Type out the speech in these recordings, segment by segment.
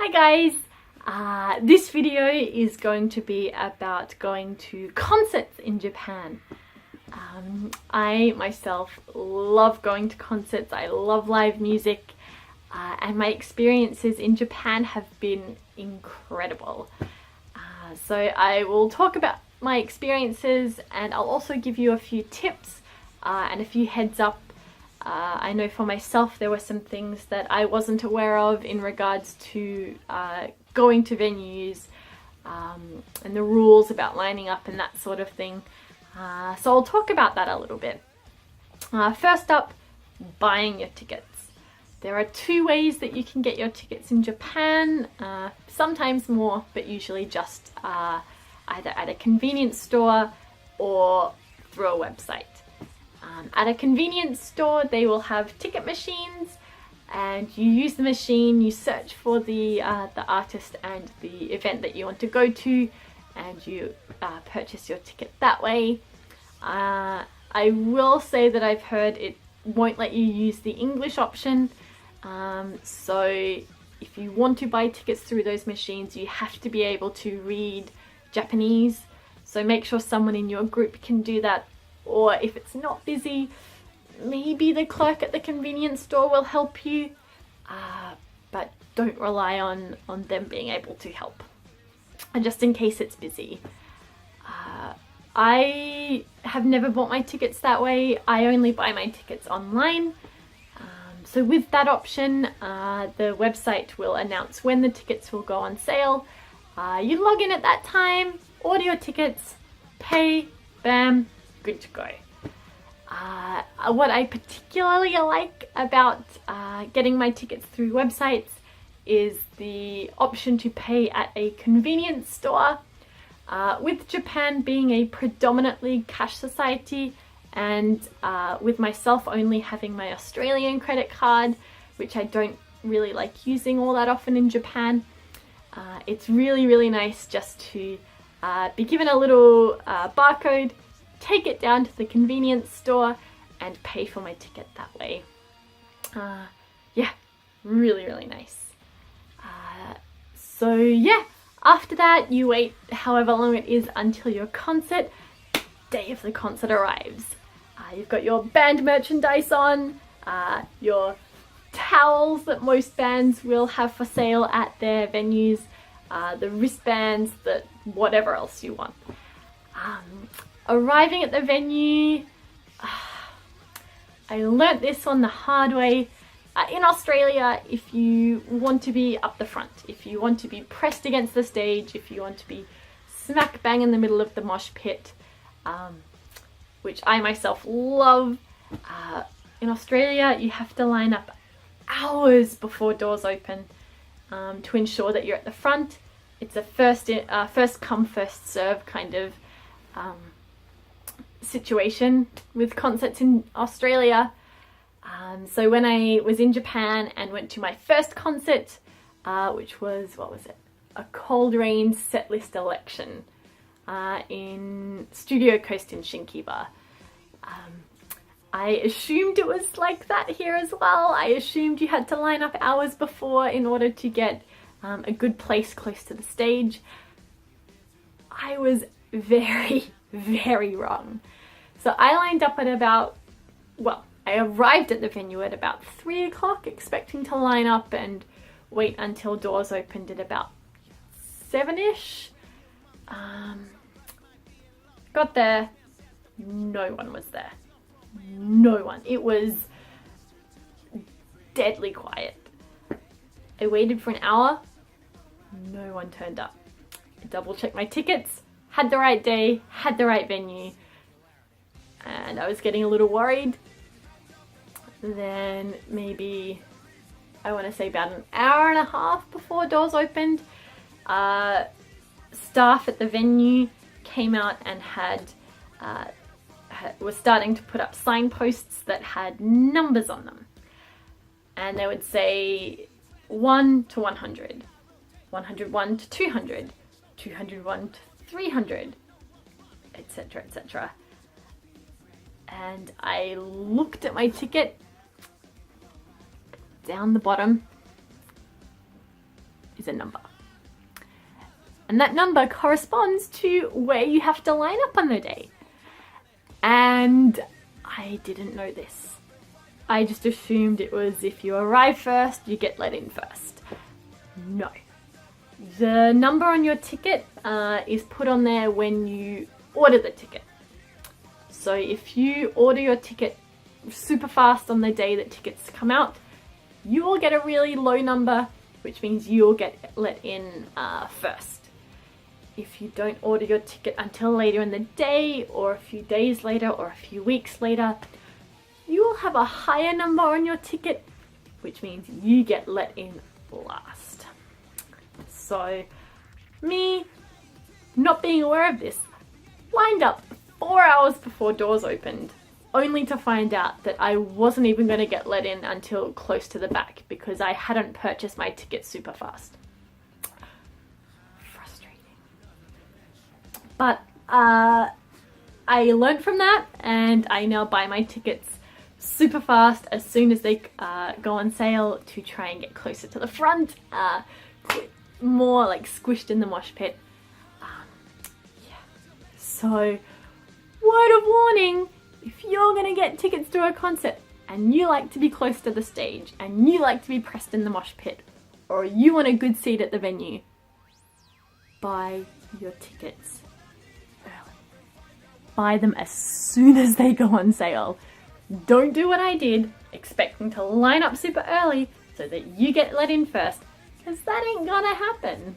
Hi guys! This video is going to be about going to concerts in Japan. I myself love going to concerts, I love live music, and my experiences in Japan have been incredible. So I will talk about my experiences and I'll also give you a few tips and a few heads up. I know for myself there were some things that I wasn't aware of in regards to going to venues and the rules about lining up and that sort of thing. So I'll talk about that a little bit. First up, buying your tickets. There are two ways that you can get your tickets in Japan, sometimes more, but usually just either at a convenience store or through a website. At a convenience store, they will have ticket machines, and you use the machine, you search for the artist and the event that you want to go to, and you purchase your ticket that way. I will say that I've heard it won't let you use the English option, so if you want to buy tickets through those machines, you have to be able to read Japanese, so make sure someone in your group can do that. Or if it's not busy, maybe the clerk at the convenience store will help you, but don't rely on them being able to help, and just in case it's busy. I have never bought my tickets that way. I only buy my tickets online. So with that option, the website will announce when the tickets will go on sale. You log in at that time, order your tickets, pay, bam, good to go. What I particularly like about getting my tickets through websites is the option to pay at a convenience store. With Japan being a predominantly cash society, and with myself only having my Australian credit card, which I don't really like using all that often in Japan, it's really nice just to be given a little barcode, take it down to the convenience store and pay for my ticket that way. Yeah, really nice. So yeah, after that you wait however long it is until your concert. Day of the concert arrives. You've got your band merchandise on, your towels that most bands will have for sale at their venues, the wristbands, the whatever else you want. Arriving at the venue, I learnt this on the hard way. In Australia, if you want to be up the front, if you want to be pressed against the stage, if you want to be smack bang in the middle of the mosh pit, which I myself love, in Australia you have to line up hours before doors open to ensure that you're at the front. It's a first come first serve kind of situation with concerts in Australia. So when I was in Japan and went to my first concert, which was, what was it? A Coldrain setlist election in Studio Coast in Shinkiba. I assumed it was like that here as well. I assumed you had to line up hours before in order to get a good place close to the stage. I was very wrong. So I lined up at about, well, I arrived at the venue at about 3 o'clock, expecting to line up and wait until doors opened at about 7-ish. Got there, no one was there. No one. It was deadly quiet. I waited for an hour, no one turned up. I double checked my tickets, had the right day, had the right venue, and I was getting a little worried. Then maybe, I want to say about an hour and a half before doors opened, staff at the venue came out and was starting to put up signposts that had numbers on them. And they would say 1 to 100, 101 to 200, 201 to 300, etc, etc. And I looked at my ticket, down the bottom, is a number. And that number corresponds to where you have to line up on the day. And I didn't know this. I just assumed it was if you arrive first, you get let in first. No. The number on your ticket is put on there when you order the ticket. So if you order your ticket super fast on the day that tickets come out, you will get a really low number, which means you'll get let in first. If you don't order your ticket until later in the day, or a few days later, or a few weeks later, you will have a higher number on your ticket, which means you get let in last. So, me, not being aware of this, lined up 4 hours before doors opened, only to find out that I wasn't even going to get let in until close to the back because I hadn't purchased my ticket super fast. But I learned from that, and I now buy my tickets super fast as soon as they go on sale to try and get closer to the front, more like squished in the mosh pit. Yeah. So, word of warning, if you're gonna get tickets to a concert and you like to be close to the stage and you like to be pressed in the mosh pit, or you want a good seat at the venue, buy your tickets early. Buy them as soon as they go on sale. Don't do what I did, expecting to line up super early so that you get let in first, because that ain't gonna happen.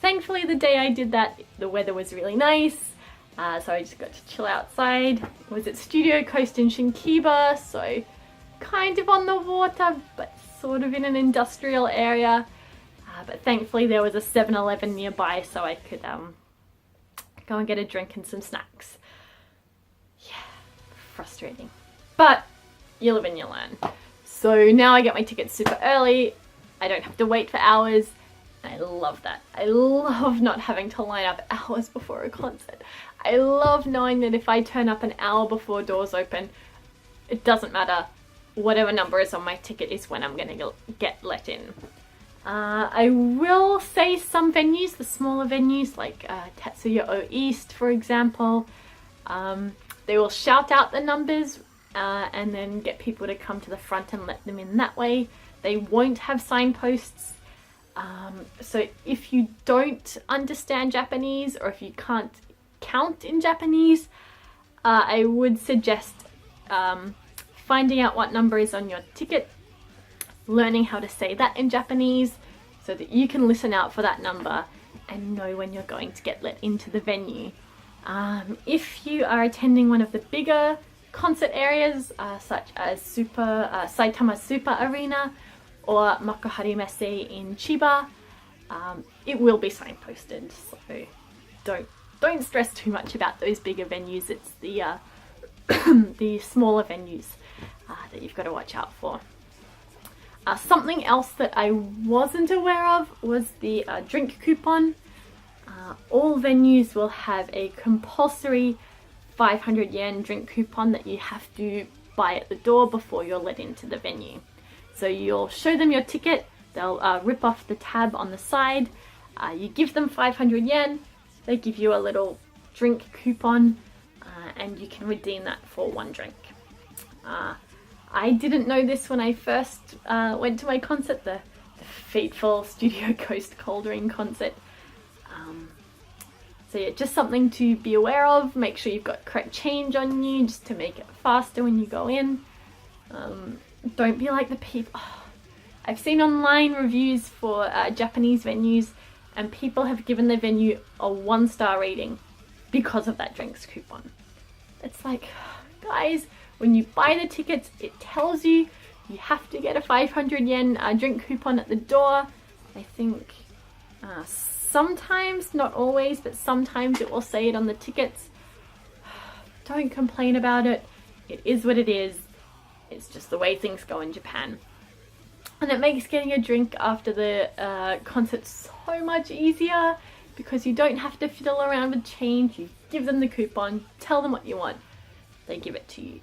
Thankfully the day I did that, the weather was really nice, so I just got to chill outside. I was at Studio Coast in Shinkiba, so kind of on the water, but sort of in an industrial area. But thankfully there was a 7-Eleven nearby, so I could go and get a drink and some snacks. Yeah, frustrating. But you live and you learn. So now I get my tickets super early. I don't have to wait for hours. I love that. I love not having to line up hours before a concert. I love knowing that if I turn up an hour before doors open, it doesn't matter. Whatever number is on my ticket is when I'm gonna get let in. I will say some venues, the smaller venues like Tetsuya-O East, for example, they will shout out the numbers and then get people to come to the front and let them in that way. They won't have signposts. So if you don't understand Japanese, or if you can't count in Japanese, I would suggest finding out what number is on your ticket, learning how to say that in Japanese so that you can listen out for that number and know when you're going to get let into the venue. If you are attending one of the bigger concert areas, such as Saitama Super Arena or Makuhari Messe in Chiba, it will be signposted, so don't stress too much about those bigger venues. It's the the smaller venues that you've got to watch out for. Something else that I wasn't aware of was the drink coupon. All venues will have a compulsory 500 yen drink coupon that you have to buy at the door before you're let into the venue. So you'll show them your ticket, they'll rip off the tab on the side, you give them 500 yen, they give you a little drink coupon, and you can redeem that for one drink. I didn't know this when I first went to my concert, the fateful Studio Coast Coldrain concert. So yeah, just something to be aware of. Make sure you've got correct change on you just to make it faster when you go in. Don't be like the people. Oh, I've seen online reviews for Japanese venues, and people have given their venue a 1-star rating because of that drinks coupon. It's like, guys, when you buy the tickets, it tells you you have to get a 500 yen drink coupon at the door. I think sometimes, not always, but sometimes it will say it on the tickets. Don't complain about it. It is what it is. It's just the way things go in Japan. And it makes getting a drink after the concert so much easier because you don't have to fiddle around with change. You give them the coupon, tell them what you want, they give it to you.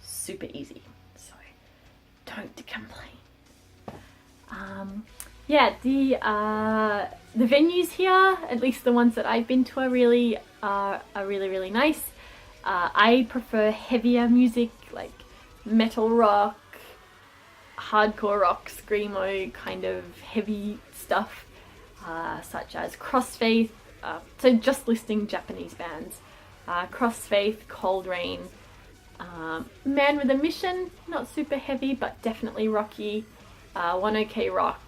Super easy. So don't complain. Yeah, the venues here, at least the ones that I've been to, are really nice. I prefer heavier music like metal rock, hardcore rock, screamo kind of heavy stuff, such as Crossfaith. So just listing Japanese bands: Crossfaith, Coldrain, Man with a Mission, not super heavy but definitely rocky, One OK Rock,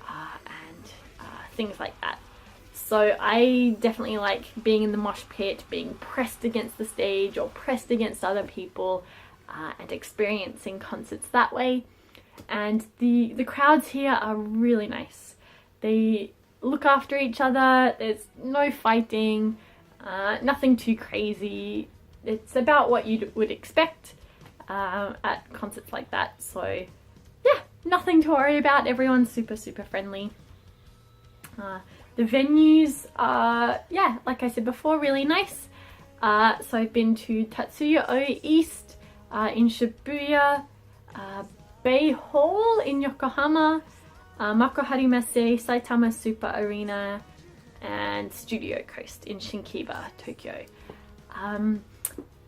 and things like that. So I definitely like being in the mosh pit, being pressed against the stage or pressed against other people, and experiencing concerts that way. And the crowds here are really nice. They look after each other, there's no fighting, nothing too crazy. It's about what you would expect at concerts like that. So yeah, nothing to worry about. Everyone's super friendly. The venues are, yeah, like I said before, really nice. So I've been to Tatsuya-o East in Shibuya, Bay Hall in Yokohama, Makuharimase Saitama Super Arena, and Studio Coast in Shinkiba, Tokyo.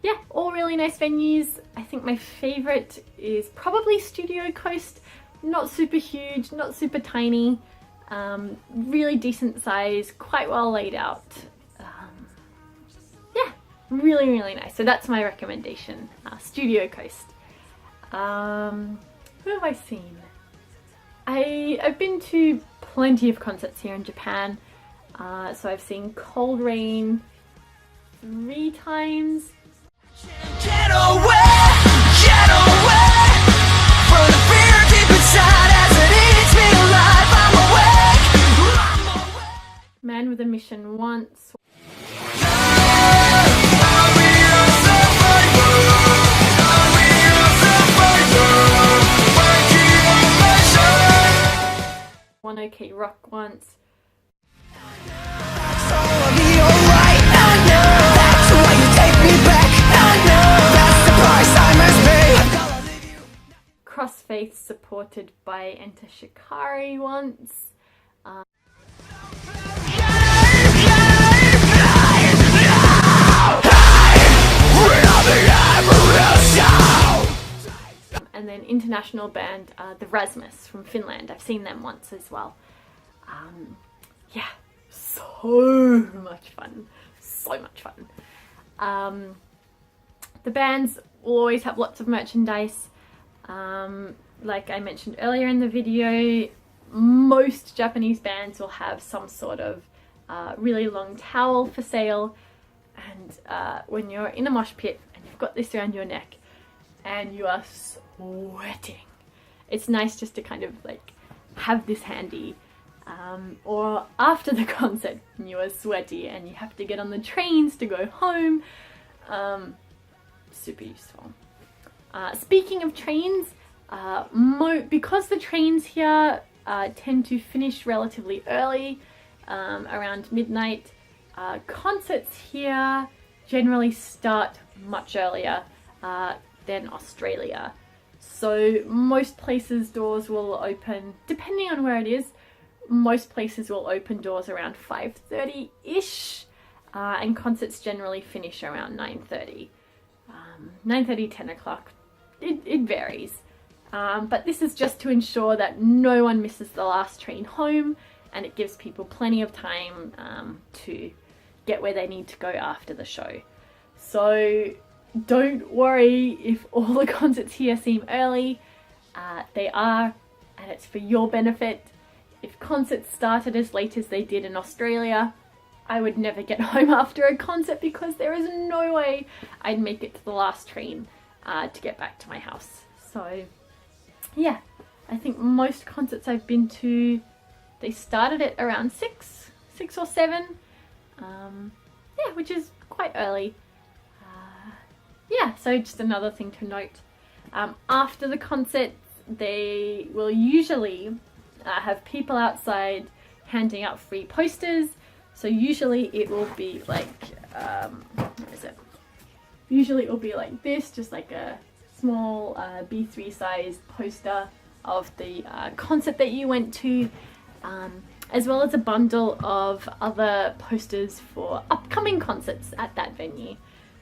Yeah, all really nice venues. I think my favourite is probably Studio Coast. Not super huge, not super tiny. Really decent size, quite well laid out. Yeah, really nice. So that's my recommendation, Studio Coast. Who have I seen? I've been to plenty of concerts here in Japan. So I've seen Coldrain 3 times. Get away from the fear deep inside as it eats me alive. I'm awake. Man with a Mission once. One OK Rock once. Crossfaith supported by Enter Shikari once. And then international band, the Rasmus from Finland. I've seen them once as well. Yeah, so much fun. So much fun. The bands will always have lots of merchandise. Like I mentioned earlier in the video, most Japanese bands will have some sort of really long towel for sale. And when you're in a mosh pit and you've got this around your neck and you are sweating, it's nice just to kind of like have this handy. Or after the concert when you are sweaty and you have to get on the trains to go home, super useful. Speaking of trains, because the trains here tend to finish relatively early, around midnight, concerts here generally start much earlier than Australia. So most places' doors will open, depending on where it is, most places will open doors around 5:30-ish, and concerts generally finish around 9:30. 9:30, 10 o'clock, it varies. But this is just to ensure that no one misses the last train home, and it gives people plenty of time to get where they need to go after the show. So don't worry if all the concerts here seem early. They are, and it's for your benefit. If concerts started as late as they did in Australia, I would never get home after a concert because there is no way I'd make it to the last train to get back to my house. So yeah, I think most concerts I've been to, they started at around 6 or 7. Yeah, which is quite early. Yeah, so just another thing to note. After the concert, they will usually have people outside handing out free posters. So usually it will be like, what is it? Usually it will be like this, just like a small B3 size poster of the concert that you went to, as well as a bundle of other posters for upcoming concerts at that venue,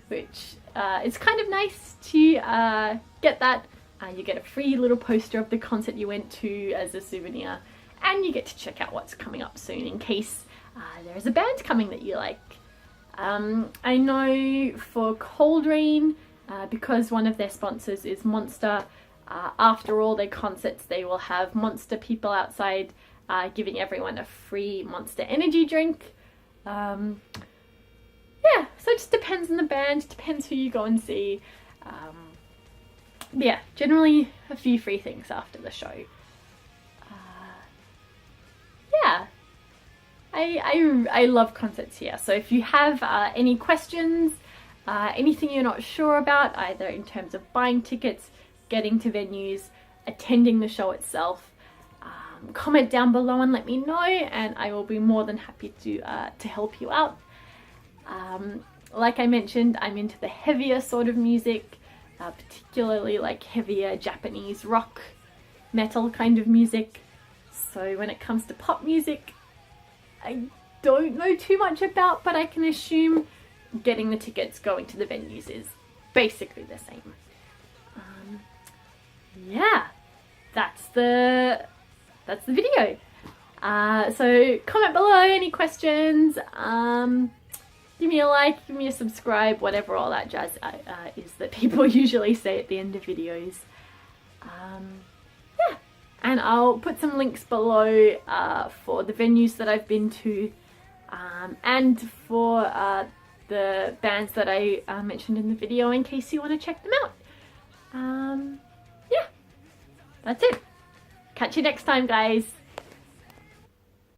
which is kind of nice to get that. You get a free little poster of the concert you went to as a souvenir, and you get to check out what's coming up soon in case there is a band coming that you like. I know for Coldrain, because one of their sponsors is Monster, after all their concerts they will have Monster people outside giving everyone a free Monster energy drink. Yeah, so it just depends on the band, depends who you go and see. Yeah, generally a few free things after the show. Yeah, I love concerts here. So if you have any questions, anything you're not sure about, either in terms of buying tickets, getting to venues, attending the show itself, comment down below and let me know, and I will be more than happy to help you out. Like I mentioned, I'm into the heavier sort of music, particularly like heavier Japanese rock, metal kind of music. So when it comes to pop music, I don't know too much about, but I can assume getting the tickets, going to the venues is basically the same. Yeah, that's the video. So comment below any questions. Give me a like, give me a subscribe, whatever all that jazz is that people usually say at the end of videos. Yeah, and I'll put some links below for the venues that I've been to, and for the bands that I mentioned in the video in case you want to check them out. Yeah, that's it. Catch you next time, guys.